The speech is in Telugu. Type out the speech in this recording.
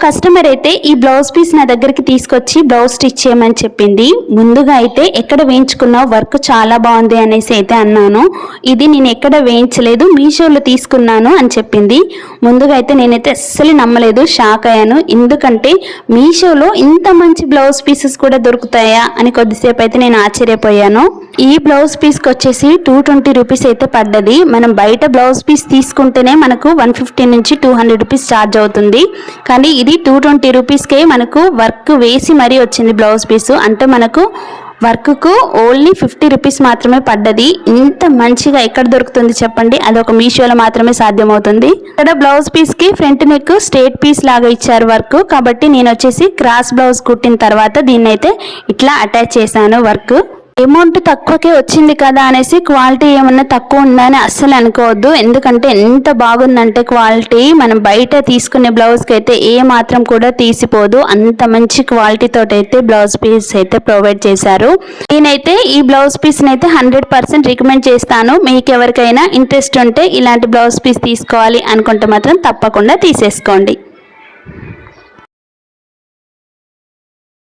కస్టమర్ అయితే ఈ బ్లౌజ్ పీస్ నా దగ్గరికి తీసుకొచ్చి బ్లౌజ్ స్టిచ్ చేయమని చెప్పింది. ముందుగా అయితే ఎక్కడ వేయించుకున్నావు, వర్క్ చాలా బాగుంది అనేసి అయితే అన్నాను. ఇది నేను ఎక్కడ వేయించలేదు, మీషోలో తీసుకున్నాను అని చెప్పింది. ముందుగా అయితే నేనైతే అస్సలు నమ్మలేదు, షాక్ అయ్యాను. ఎందుకంటే మీషోలో ఇంత మంచి బ్లౌజ్ పీసెస్ కూడా దొరుకుతాయా అని కొద్దిసేపు అయితే నేను ఆశ్చర్యపోయాను. ఈ బ్లౌజ్ పీస్కి వచ్చేసి 220 రూపీస్ అయితే పడ్డది. మనం బయట బ్లౌజ్ పీస్ తీసుకుంటేనే మనకు 150 నుంచి 200 రూపీస్ ఛార్జ్ అవుతుంది. కానీ ఇది 220 రూపీస్కే మనకు వర్క్ వేసి మరీ వచ్చింది బ్లౌజ్ పీసు. అంటే మనకు వర్క్కు ఓన్లీ 50 రూపీస్ మాత్రమే పడ్డది. ఇంత మంచిగా ఎక్కడ దొరుకుతుంది చెప్పండి, అదొక మీషోలో మాత్రమే సాధ్యమవుతుంది. ఇక్కడ బ్లౌజ్ పీస్కి ఫ్రంట్ నెక్ స్ట్రేట్ పీస్ లాగా ఇచ్చారు వర్క్. కాబట్టి నేను వచ్చేసి క్రాస్ బ్లౌజ్ కుట్టిన తర్వాత దీన్ని అయితే ఇట్లా అటాచ్ చేశాను వర్క్. అమౌంట్ తక్కువకే వచ్చింది కదా అనేసి క్వాలిటీ ఏమన్నా తక్కువ ఉందని అస్సలు అనుకోవద్దు. ఎందుకంటే ఎంత బాగుందంటే క్వాలిటీ మనం బయట తీసుకునే బ్లౌజ్కి అయితే ఏ మాత్రం కూడా తీసిపోదు. అంత మంచి క్వాలిటీతో అయితే బ్లౌజ్ పీస్ అయితే ప్రొవైడ్ చేశారు. నేనైతే ఈ బ్లౌజ్ పీస్ని అయితే 100% రికమెండ్ చేస్తాను. మీకు ఎవరికైనా ఇంట్రెస్ట్ ఉంటే ఇలాంటి బ్లౌజ్ పీస్ తీసుకోవాలి అనుకుంటే మాత్రం తప్పకుండా తీసేసుకోండి.